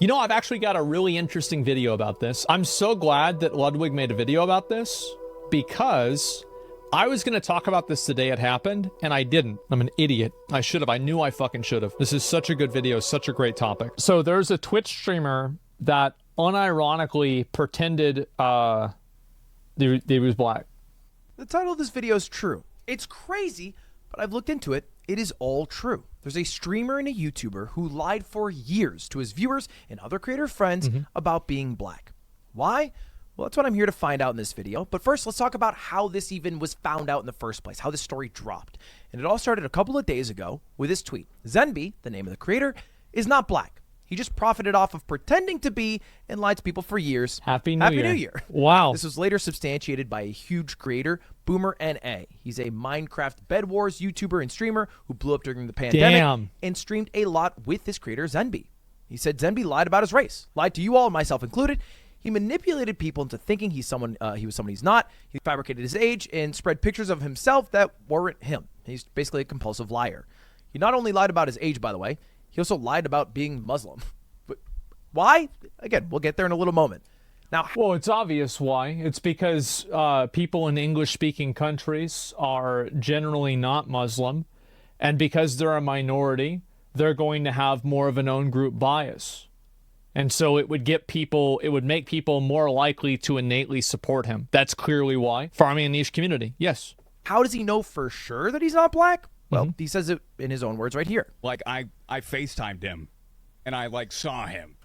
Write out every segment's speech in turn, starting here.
You know, I've actually got a really interesting video about this. I'm so glad that Ludwig made a video about this because I was going to talk about this the day it happened and I didn't. I'm an idiot. I should have. I knew I fucking should have. This is such a good video, such a great topic. So there's a Twitch streamer that unironically pretended he was black. The title of this video is true. It's crazy, but I've looked into it. It is all true. There's a streamer and a YouTuber who lied for years to his viewers and other creator friends about being black. Why? Well, that's what I'm here to find out in this video. But first, let's talk about how this even was found out in the first place, how this story dropped. And it all started a couple of days ago with this tweet. Zenby, the name of the creator, is not black. He just profited off of pretending to be and lied to people for years. Happy New Year. Wow. This was later substantiated by a huge creator, Boomer NA. He's a Minecraft Bed Wars YouTuber and streamer who blew up during the pandemic and streamed a lot with this creator, Zenby. He said Zenby lied about his race, lied to you all, myself included. He manipulated people into thinking he was someone he's not. He fabricated his age and spread pictures of himself that weren't him. He's basically a compulsive liar. He not only lied about his age, by the way, he also lied about being Muslim. But why? Again, we'll get there in a little moment. Now, well, it's obvious why. It's because people in English-speaking countries are generally not Muslim, and because they're a minority, they're going to have more of an own group bias. And so it would make people more likely to innately support him. That's clearly why. Farming a niche community, yes. How does he know for sure that he's not black? Well, he says it in his own words right here. Like, I FaceTimed him, and I, saw him.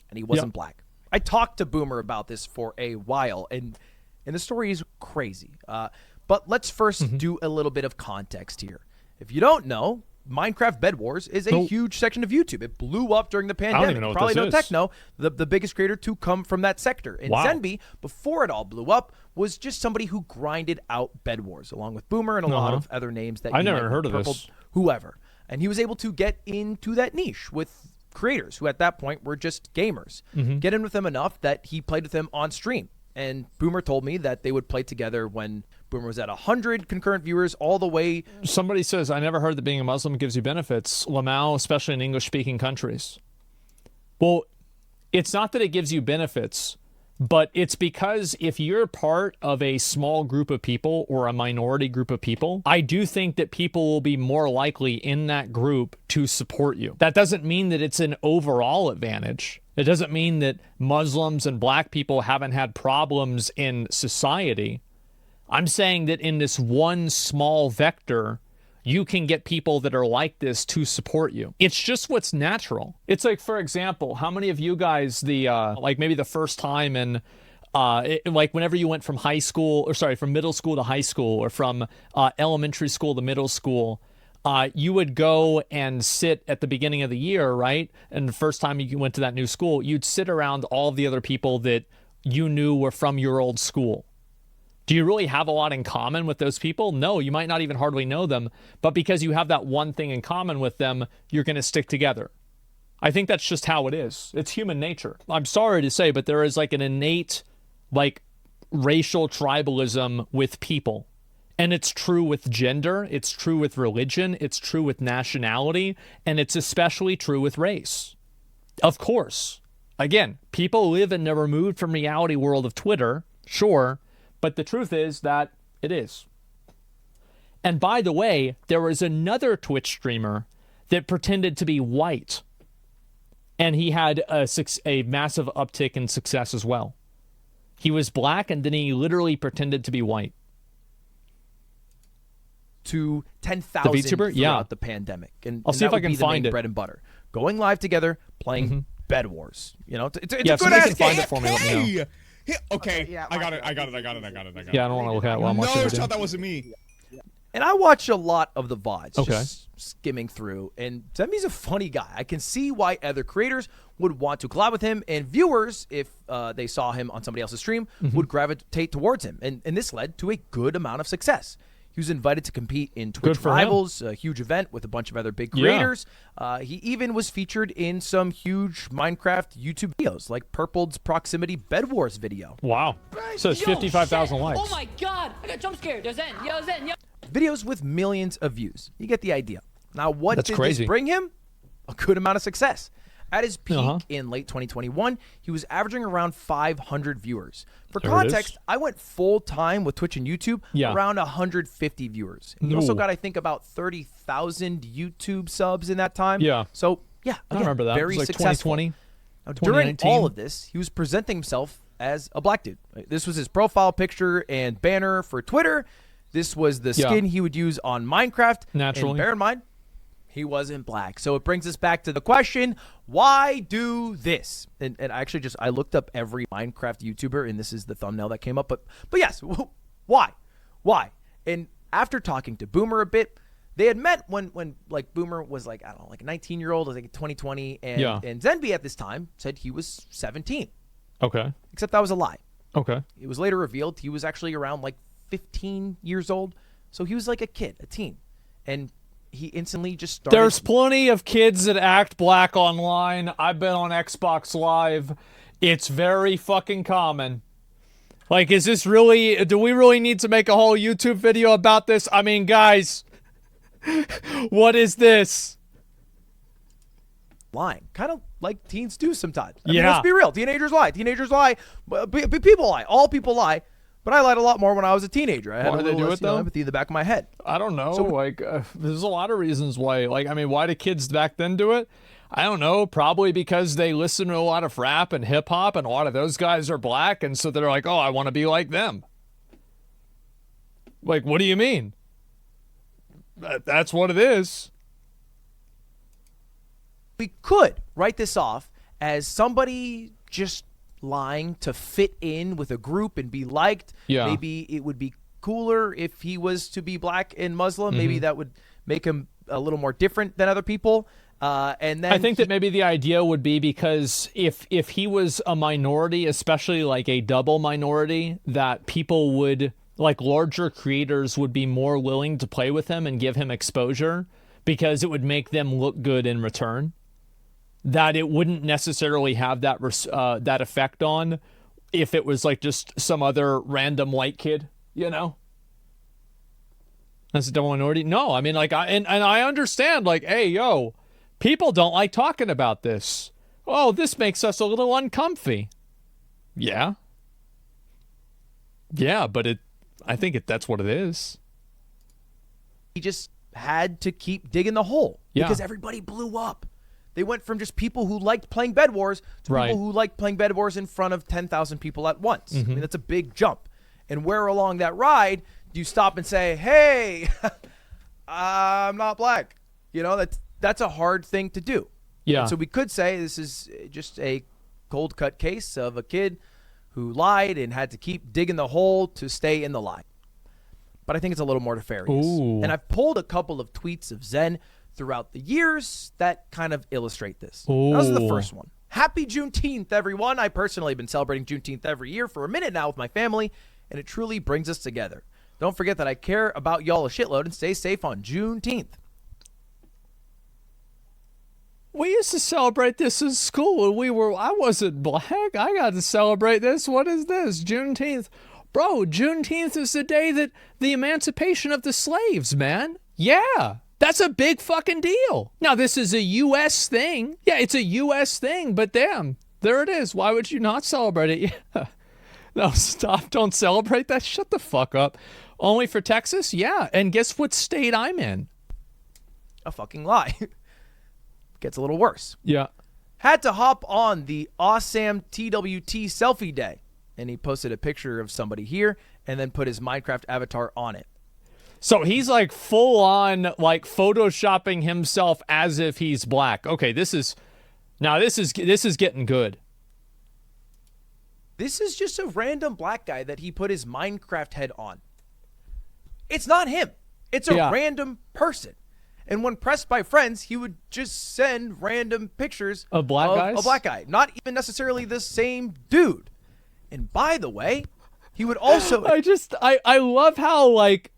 And he wasn't black. I talked to Boomer about this for a while, and the story is crazy. But let's first do a little bit of context here. If you don't know, Minecraft Bed Wars is a huge section of YouTube. It blew up during the pandemic. I don't even know what Probably this no is. techno, the biggest creator to come from that sector. And Zenby, before it all blew up, was just somebody who grinded out Bed Wars, along with Boomer and a lot of other names that I never heard of this. Whoever. And he was able to get into that niche with creators who at that point were just gamers. Get in with them enough that he played with them on stream. And Boomer told me that they would play together when Boomer was at 100 concurrent viewers all the way. Somebody says, I never heard that being a Muslim gives you benefits. Lamau, especially in English-speaking countries. Well, it's not that it gives you benefits, but it's because if you're part of a small group of people or a minority group of people, I do think that people will be more likely in that group to support you. That doesn't mean that it's an overall advantage. It doesn't mean that Muslims and black people haven't had problems in society. I'm saying that in this one small vector, you can get people that are like this to support you. It's just what's natural. It's like, for example, how many of you guys, maybe the first time in, whenever you went from from middle school to high school, or from elementary school to middle school, you would go and sit at the beginning of the year, right? And the first time you went to that new school, you'd sit around all the other people that you knew were from your old school. Do you really have a lot in common with those people? No, you might not even hardly know them, but because you have that one thing in common with them, you're going to stick together. I think that's just how it is. It's human nature. I'm sorry to say, but there is an innate, racial tribalism with people. And it's true with gender, it's true with religion, it's true with nationality, and it's especially true with race. Of course. Again, people live in the removed from reality world of Twitter, sure, but the truth is that it is. And by the way, there was another Twitch streamer that pretended to be white, and he had a massive uptick in success as well. He was black, and then he literally pretended to be white. To 10,000 throughout the pandemic. And I'll see if I can find it. Bread and butter. Going live together, playing Bed Wars. It's a good ass find it for me. Let me know. Okay, I got it. Yeah, I don't want to look at it while I'm watching No, that wasn't me. And I watch a lot of the VODs, just skimming through. And Zenby's a funny guy. I can see why other creators would want to collab with him, and viewers, if they saw him on somebody else's stream, would gravitate towards him. And this led to a good amount of success. He was invited to compete in Twitch Rivals, a huge event with a bunch of other big creators. He even was featured in some huge Minecraft YouTube videos, like Purpled's Proximity Bed Wars video. Wow. So it's 55,000 likes. Oh my god! I got jump scared. There's Zen. Yo, Zen. Yo. Videos with millions of views. You get the idea. Now, what did this bring him? A good amount of success. At his peak in late 2021, he was averaging around 500 viewers. For There it context, is. I went full time with Twitch and YouTube, Yeah. around 150 viewers. He also got, I think, about 30,000 YouTube subs in that time. Yeah. So, yeah, I again, remember that. very It was like successful. 2020. Now, during 2019. all of this, he was presenting himself as a black dude. This was his profile picture and banner for Twitter. This was the skin he would use on Minecraft. Naturally. And bear in mind, he wasn't black. So it brings us back to the question, why do this? And I looked up every Minecraft YouTuber, and this is the thumbnail that came up. But yes, why? Why? And after talking to Boomer a bit, they had met when like Boomer was like, I don't know, like a 19-year-old, I think 2020. And Zenby at this time said he was 17. Okay. Except that was a lie. Okay. It was later revealed he was actually around like 15 years old. So he was like a kid, a teen. And he instantly just started. There's plenty of kids that act black online. I've been on Xbox Live. It's very fucking common. Like, is this really, do we really need to make a whole YouTube video about this? I mean, guys, what is this? lying, kind of like teens do sometimes. I mean, Yeah. let's be real. Teenagers lie. Teenagers lie. People lie. All people lie. But I lied a lot more when I was a teenager. I had Why a do they little do less, it, though? empathy in the back of my head. I don't know. There's a lot of reasons why. Like, I mean, why do kids back then do it? I don't know. Probably because they listen to a lot of rap and hip hop, and a lot of those guys are black, and so they're like, "Oh, I want to be like them." Like, what do you mean? That's what it is. We could write this off as somebody just lying to fit in with a group and be liked. Yeah. Maybe it would be cooler if he was to be black and Muslim. Maybe that would make him a little more different than other people. And then I think that maybe the idea would be because if he was a minority, especially like a double minority, that people would, like larger creators would be more willing to play with him and give him exposure because it would make them look good in return. That it wouldn't necessarily have that that effect on if it was like just some other random white kid, you know? As a double minority? No, I mean, like, and I understand, like, hey, yo, people don't like talking about this. Oh, this makes us a little uncomfy. Yeah. Yeah, but I think that's what it is. he just had to keep digging the hole Yeah. because everybody blew up. They went from just people who liked playing Bed Wars to Right. people who liked playing Bed Wars in front of 10,000 people at once. I mean, that's a big jump. And where along that ride do you stop and say, hey, I'm not black? You know, that's a hard thing to do. Yeah. And so we could say this is just a cold cut case of a kid who lied and had to keep digging the hole to stay in the lie. But I think it's a little more nefarious. Ooh. And I've pulled a couple of tweets of Zen throughout the years that kind of illustrate this. Ooh. That was the first one. Happy Juneteenth, everyone. I personally have been celebrating Juneteenth every year for a minute now with my family, and it truly brings us together. Don't forget that I care about y'all a shitload and stay safe on Juneteenth. We used to celebrate this in school, and I wasn't black. I got to celebrate this. What is this? Juneteenth. Bro, Juneteenth is the day that the emancipation of the slaves, man. Yeah. That's a big fucking deal. Now, this is a U.S. thing. Yeah, it's a U.S. thing, but damn, there it is. Why would you not celebrate it? Yeah. No, stop. Don't celebrate that. Shut the fuck up. Only for Texas? Yeah. And guess what state I'm in? A fucking lie. Gets a little worse. Yeah. Had to hop on the awesome TWT selfie day. And he posted a picture of somebody here and then put his Minecraft avatar on it. So he's like full on like photoshopping himself as if he's black. Okay, this is getting good. This is just a random black guy that he put his Minecraft head on. It's not him. It's a random person. And when pressed by friends, he would just send random pictures Of black guys? a black guy, not even necessarily the same dude. And by the way, he would also I love how like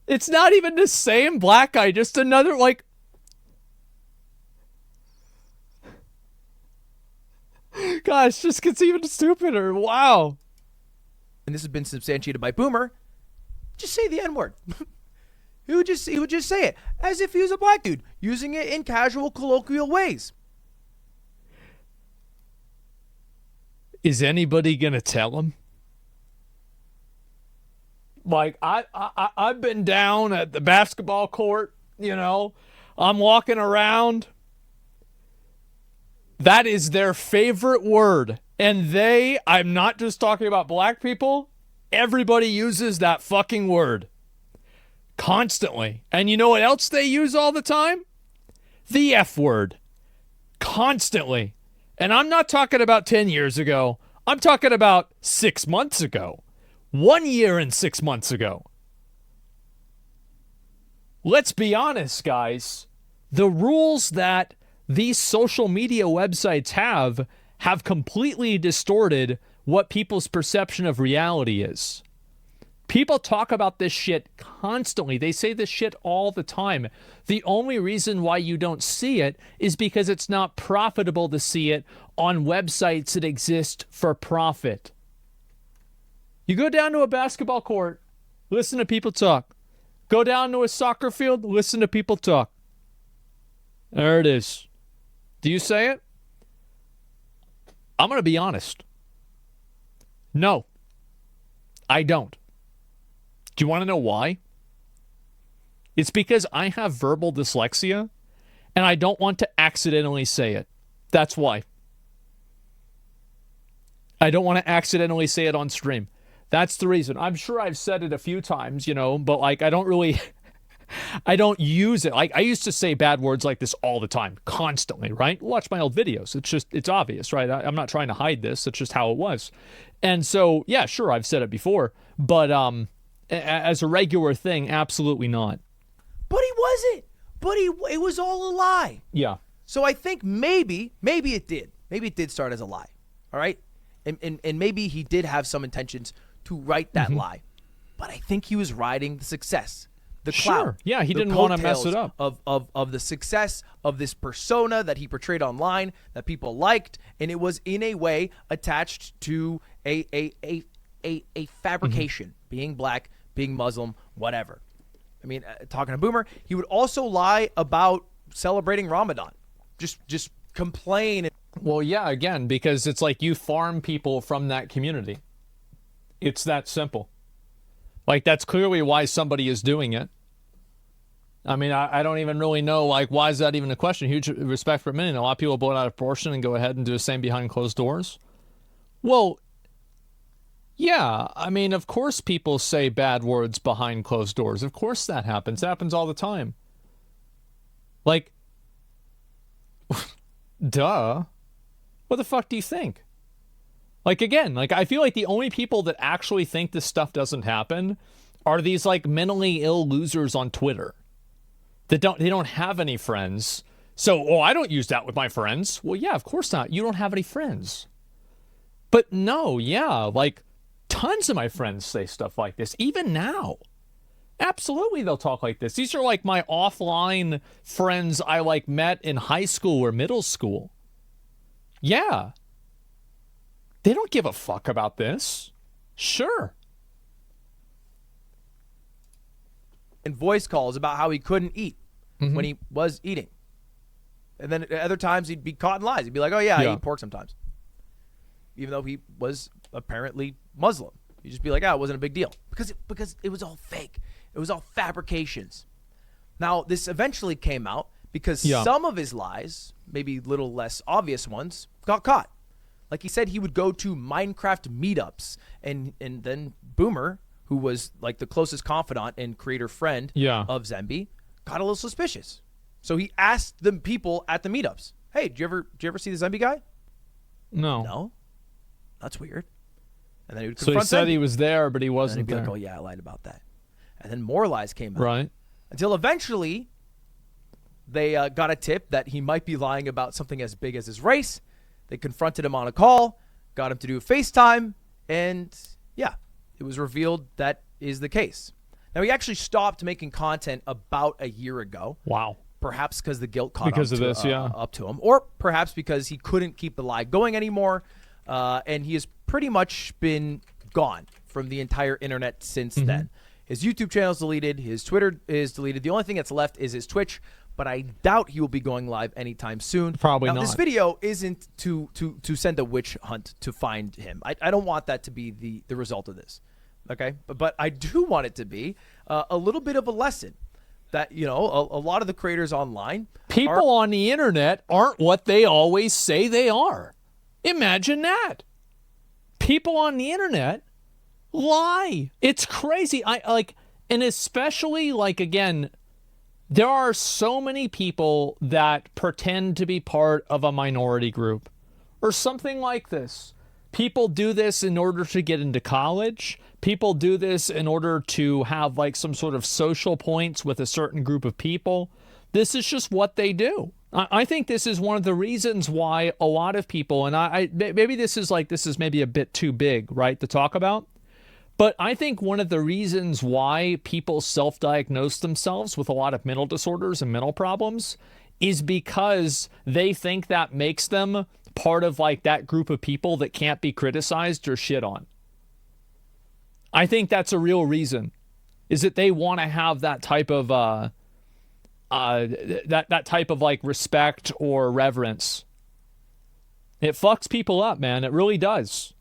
it's not even the same black guy, just another like gosh, just gets even stupider. Wow. and this has been substantiated by Boomer, just say the N-word. He would just say it as if he was a black dude, using it in casual, colloquial ways. Is anybody going to tell him? Like, I've been down at the basketball court, I'm walking around. That is their favorite word. And I'm not just talking about black people. Everybody uses that fucking word. Constantly. And you know what else they use all the time? The F word. Constantly. And I'm not talking about 10 years ago. I'm talking about 6 months ago. 1 year and 6 months ago. Let's be honest, guys. The rules that these social media websites have completely distorted what people's perception of reality is. People talk about this shit constantly. They say this shit all the time. The only reason why you don't see it is because it's not profitable to see it on websites that exist for profit. You go down to a basketball court, listen to people talk. Go down to a soccer field, listen to people talk. There it is. Do you say it? I'm going to be honest. No, I don't. Do you want to know why? It's because I have verbal dyslexia and I don't want to accidentally say it. That's why. I don't want to accidentally say it on stream. That's the reason. I'm sure I've said it a few times, but like I don't use it. Like I used to say bad words like this all the time, constantly, right? Watch my old videos. It's obvious, right? I'm not trying to hide this. It's just how it was. And so, yeah, sure, I've said it before, but as a regular thing, absolutely not. But he wasn't. But it was all a lie. Yeah. So I think maybe it did. Maybe it did start as a lie. All right? And maybe he did have some intentions to write that lie. But I think he was riding the success. The clout. Sure. Yeah, he didn't want to mess it up. Of the success of this persona that he portrayed online that people liked, and it was in a way attached to a fabrication, being black, being Muslim, whatever. I mean, talking to Boomer, he would also lie about celebrating Ramadan. Just complain. Well, yeah, again, because it's like you farm people from that community. It's that simple. Like, that's clearly why somebody is doing it. I mean, I don't even really know, like, why is that even a question? Huge respect for men. A lot of people blow it out of proportion and go ahead and do the same behind closed doors. Well, yeah, I mean, of course people say bad words behind closed doors. Of course that happens. It happens all the time. Like, duh. What the fuck do you think? Like, again, like, I feel like the only people that actually think this stuff doesn't happen are these, like, mentally ill losers on Twitter. They don't have any friends. So, I don't use that with my friends. Well, yeah, of course not. You don't have any friends. But no, yeah, like, tons of my friends say stuff like this, even now. Absolutely, they'll talk like this. These are, like, my offline friends I, like, met in high school or middle school. Yeah. They don't give a fuck about this. Sure. And voice calls about how he couldn't eat when he was eating. And then at other times he'd be caught in lies. He'd be like, oh, yeah, I eat pork sometimes. Even though he was apparently Muslim. He'd just be like, it wasn't a big deal. Because it was all fake. It was all fabrications. Now, this eventually came out because some of his lies, maybe little less obvious ones, got caught. Like he said, he would go to Minecraft meetups, and then Boomer, who was like the closest confidant and creator friend of Zemby, got a little suspicious. So he asked the people at the meetups, "Hey, did you ever see the Zemby guy?" No, that's weird. And then he would confront So he said Zemby. he was there, but he wasn't and he'd be there. like, "Oh yeah, I lied about that." And then more lies came out. Right. Until eventually, they got a tip that he might be lying about something as big as his race. They confronted him on a call, got him to do a FaceTime, and it was revealed that is the case. Now, he actually stopped making content about a year ago. Wow. Perhaps because the guilt caught up to him, or perhaps because he couldn't keep the lie going anymore, and he has pretty much been gone from the entire internet since then. His YouTube channel is deleted. His Twitter is deleted. The only thing that's left is his Twitch, but I doubt he will be going live anytime soon. Probably now, not. This video isn't to send a witch hunt to find him. I don't want that to be the result of this. Okay, but I do want it to be a little bit of a lesson that, you know, a lot of the creators online, people on the internet aren't what they always say they are. Imagine that. People on the internet lie. It's crazy. And especially, like, again, there are so many people that pretend to be part of a minority group or something like this. People do this in order to get into college. People do this in order to have like some sort of social points with a certain group of people. This is just what they do. I think this is one of the reasons why a lot of people, and maybe this is maybe a bit too big, right, to talk about. But I think one of the reasons why people self-diagnose themselves with a lot of mental disorders and mental problems is because they think that makes them part of like that group of people that can't be criticized or shit on. I think that's a real reason, is that they want to have that type of that type of like respect or reverence. It fucks people up, man. It really does.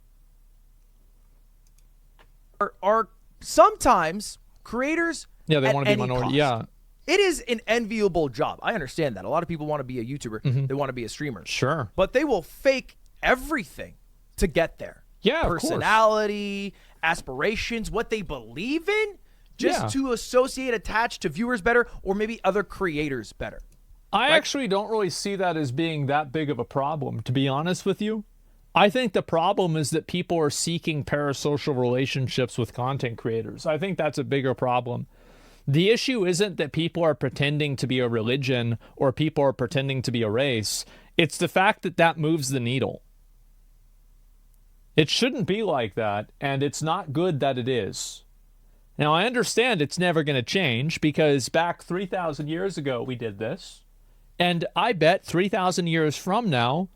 Are sometimes creators they at want to be any minority. cost. Yeah. It is an enviable job. I understand that. A lot of people want to be a YouTuber. Mm-hmm. They want to be a streamer. Sure. But they will fake everything to get there. Yeah, of course. Personality, aspirations, what they believe in, just to attach to viewers better or maybe other creators better. I actually don't really see that as being that big of a problem, to be honest with you. I think the problem is that people are seeking parasocial relationships with content creators. I think that's a bigger problem. The issue isn't that people are pretending to be a religion or people are pretending to be a race. It's the fact that that moves the needle. It shouldn't be like that, and it's not good that it is. Now, I understand it's never going to change because back 3,000 years ago we did this, and I bet 3,000 years from now,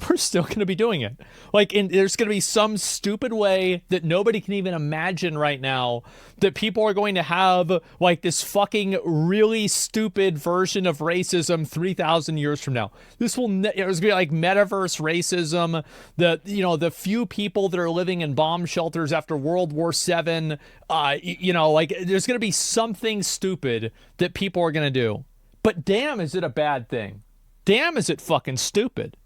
we're still going to be doing it. There's going to be some stupid way that nobody can even imagine right now that people are going to have like this fucking really stupid version of racism 3,000 years from now. There's going to be like metaverse racism. The few people that are living in bomb shelters after World War VII. There's going to be something stupid that people are going to do. But damn, is it a bad thing? Damn, is it fucking stupid?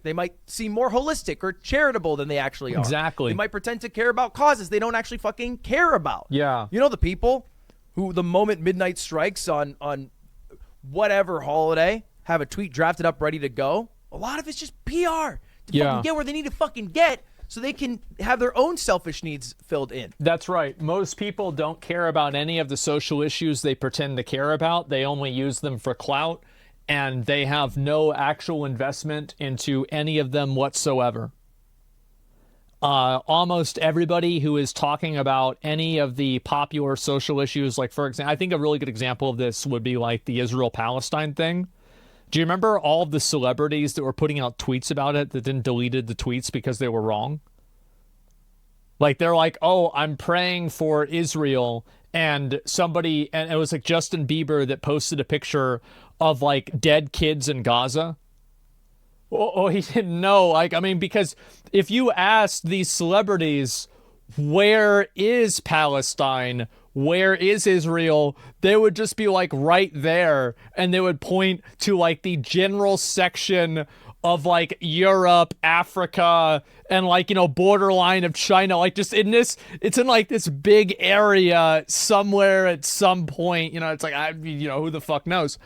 They might seem more holistic or charitable than they actually are. Exactly. They might pretend to care about causes they don't actually fucking care about. Yeah. You know the people who the moment midnight strikes on whatever holiday have a tweet drafted up ready to go? A lot of it's just PR to fucking get where they need to fucking get so they can have their own selfish needs filled in. That's right. Most people don't care about any of the social issues they pretend to care about. They only use them for clout. And they have no actual investment into any of them whatsoever. Almost everybody who is talking about any of the popular social issues, like, for example, I think a really good example of this would be like the Israel-Palestine thing. Do you remember all of the celebrities that were putting out tweets about it that then deleted the tweets because they were wrong? Like, they're like, oh, I'm praying for Israel. And it was like Justin Bieber that posted a picture of like dead kids in Gaza. Oh, he didn't know. Because if you asked these celebrities, where is Palestine? Where is Israel? They would just be like right there. And they would point to like the general section of like Europe, Africa, and like, borderline of China. Like just it's in like this big area somewhere at some point, it's like, who the fuck knows?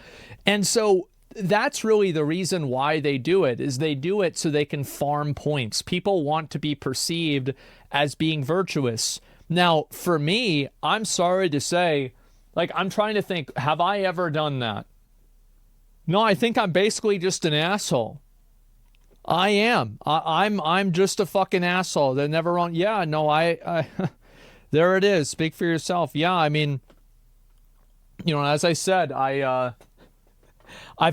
And so that's really the reason why they do it, is they do it so they can farm points. People want to be perceived as being virtuous. Now, for me, I'm sorry to say, like, I'm trying to think, have I ever done that? No, I think I'm basically just an asshole. I am. I'm just a fucking asshole. They're never wrong. Yeah, no, I there it is. Speak for yourself. Yeah, as I said, I've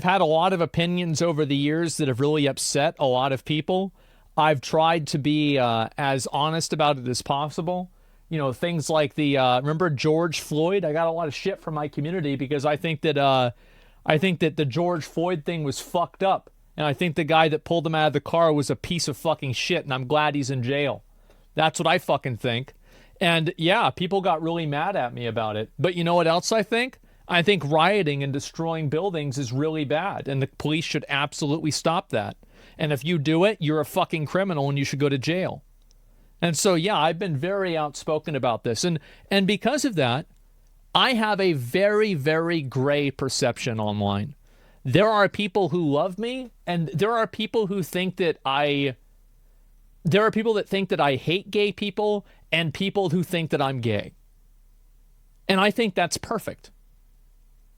had a lot of opinions over the years that have really upset a lot of people. I've tried to be as honest about it as possible. things like the remember George Floyd? I got a lot of shit from my community because I think that the George Floyd thing was fucked up, and I think the guy that pulled him out of the car was a piece of fucking shit, and I'm glad he's in jail. That's what I fucking think. And yeah, people got really mad at me about it. But you know what else I think? I think rioting and destroying buildings is really bad, and the police should absolutely stop that. And if you do it, you're a fucking criminal and you should go to jail. And so, yeah, I've been very outspoken about this. And because of that, I have a very, very gray perception online. There are people who love me, and there are people who think that I hate gay people, and people who think that I'm gay. And I think that's perfect.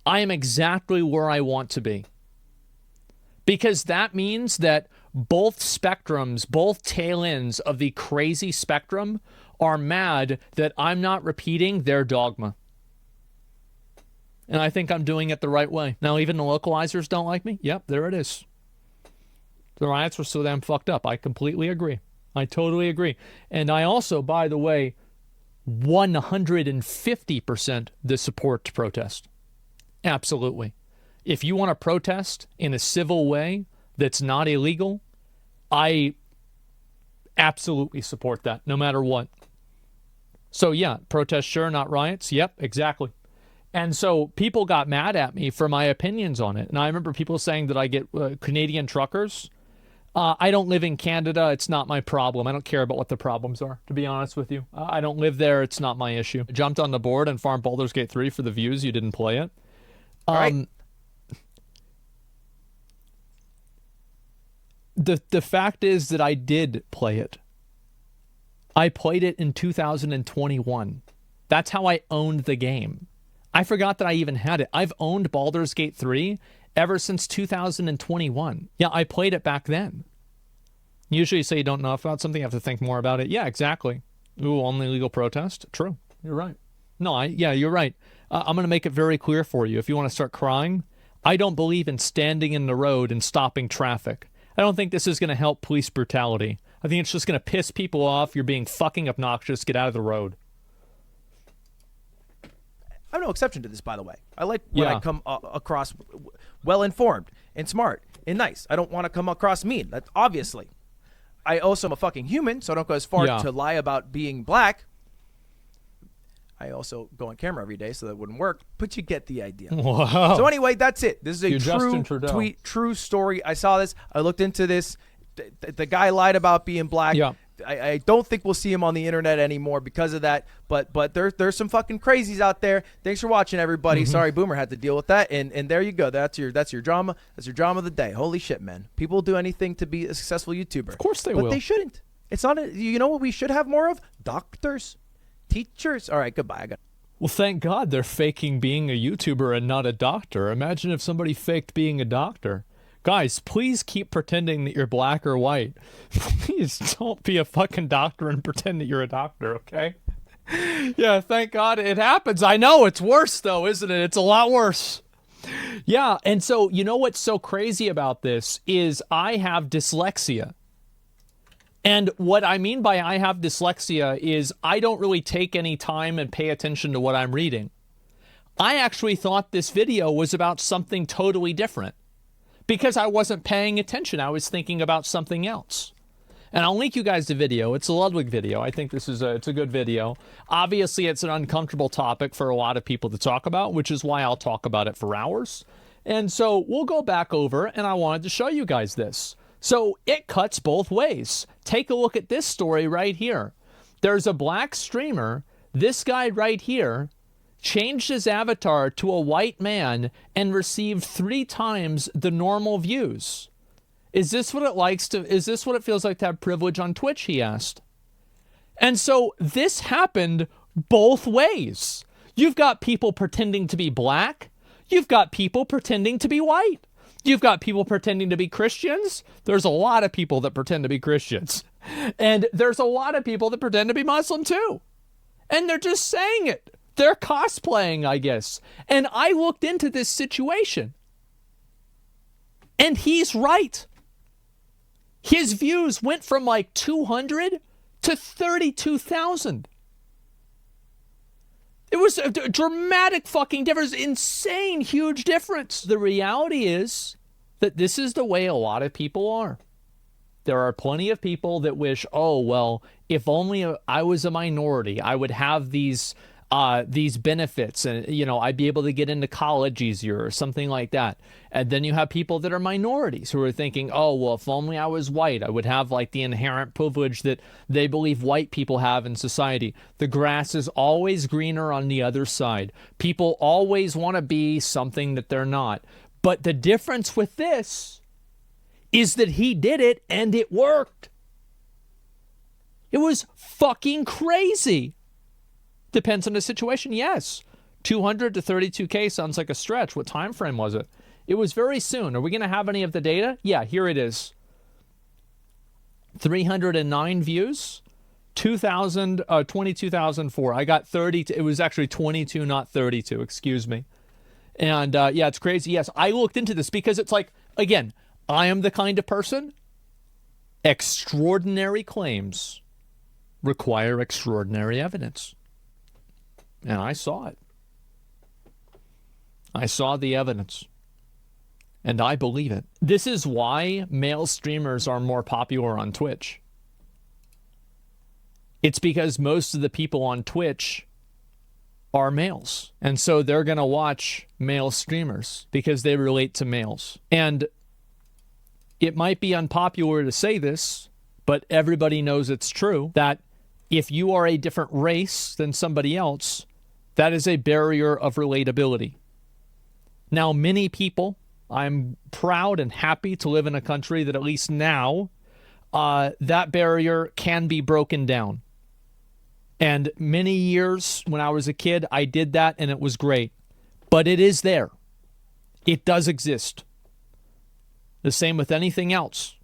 I am exactly where I want to be. Because that means that both spectrums, both tail ends of the crazy spectrum are mad that I'm not repeating their dogma. And I think I'm doing it the right way. Now, even the localizers don't like me? Yep, there it is. The riots were so damn fucked up. I completely agree. I totally agree. And I also, by the way, 150% the support to protest. Absolutely. If you want to protest in a civil way that's not illegal, I absolutely support that, no matter what. So yeah, protest sure, not riots. Yep, exactly. And so people got mad at me for my opinions on it. And I remember people saying that I get Canadian truckers. I don't live in Canada. It's not my problem. I don't care about what the problems are, to be honest with you. I don't live there. It's not my issue. I jumped on the board and farmed Baldur's Gate 3 for the views. You didn't play it. All right. The fact is that I did play it. I played it in 2021. That's how I owned the game. I forgot that I even had it. I've owned Baldur's Gate 3 ever since 2021. Yeah, I played it back then. Usually you say you don't know about something, you have to think more about it. Yeah, exactly. Ooh, only legal protest? True. You're right. No, you're right. I'm going to make it very clear for you. If you want to start crying, I don't believe in standing in the road and stopping traffic. I don't think this is going to help police brutality. I think it's just going to piss people off. You're being fucking obnoxious. Get out of the road. I'm no exception to this, by the way. I like when I come across well-informed and smart and nice. I don't want to come across mean. That's obviously. I also am a fucking human, so I don't go as far to lie about being black. I also go on camera every day, so that wouldn't work. But you get the idea. Wow. So anyway, that's it. This is a You're true tweet, true story. I saw this. I looked into this. The guy lied about being black. Yeah. I don't think we'll see him on the internet anymore because of that. But there's some fucking crazies out there. Thanks for watching, everybody. Sorry, Boomer had to deal with that. And there you go. That's your drama. That's your drama of the day. Holy shit, man. People will do anything to be a successful YouTuber. Of course they will. But they shouldn't. It's not. You know what we should have more of? Doctors, teachers. All right, goodbye. Well, thank God they're faking being a YouTuber and not a doctor. Imagine if somebody faked being a doctor. Guys, please keep pretending that you're black or white. Please don't be a fucking doctor and pretend that you're a doctor, okay? Yeah, thank God it happens. I know, it's worse though, isn't it? It's a lot worse. Yeah, and so you know what's so crazy about this is I have dyslexia. And what I mean by I have dyslexia is I don't really take any time and pay attention to what I'm reading. I actually thought this video was about something totally different. Because I wasn't paying attention. I was thinking about something else. And I'll link you guys the video. It's a Ludwig video. I think this is it's a good video. Obviously, it's an uncomfortable topic for a lot of people to talk about, which is why I'll talk about it for hours. And so we'll go back over, and I wanted to show you guys this. So it cuts both ways. Take a look at this story right here. There's a black streamer, this guy right here, changed his avatar to a white man and received 3 times the normal views. Is this what it feels like to have privilege on Twitch, he asked. And so this happened both ways. You've got people pretending to be black. You've got people pretending to be white. You've got people pretending to be Christians. There's a lot of people that pretend to be Christians. And there's a lot of people that pretend to be Muslim too. And they're just saying it. They're cosplaying, I guess. And I looked into this situation. And he's right. His views went from like 200 to 32,000. It was a dramatic fucking difference, insane, huge difference. The reality is that this is the way a lot of people are. There are plenty of people that wish, oh, well, if only I was a minority, I would have these benefits and, you know, I'd be able to get into college easier or something like that. And then you have people that are minorities who are thinking, oh, well, if only I was white, I would have like the inherent privilege that they believe white people have in society. The grass is always greener on the other side. People always want to be something that they're not. But the difference with this is that he did it and it worked. It was fucking crazy. Depends on the situation, yes. 200 to 32K sounds like a stretch. What time frame was it? It was very soon. Are we going to have any of the data? Yeah, here it is. 309 views. 22,004. I got 30. It was actually 22, not 32. Excuse me. And yeah, it's crazy. Yes, I looked into this because it's like, again, I am the kind of person, extraordinary claims require extraordinary evidence. And I saw it. I saw the evidence. And I believe it. This is why male streamers are more popular on Twitch. It's because most of the people on Twitch are males. And so they're going to watch male streamers because they relate to males. And it might be unpopular to say this, but everybody knows it's true, that if you are a different race than somebody else, that is a barrier of relatability. Now, many people, I'm proud and happy to live in a country that at least now, that barrier can be broken down. And many years when I was a kid, I did that and it was great. But it is there. It does exist. The same with anything else.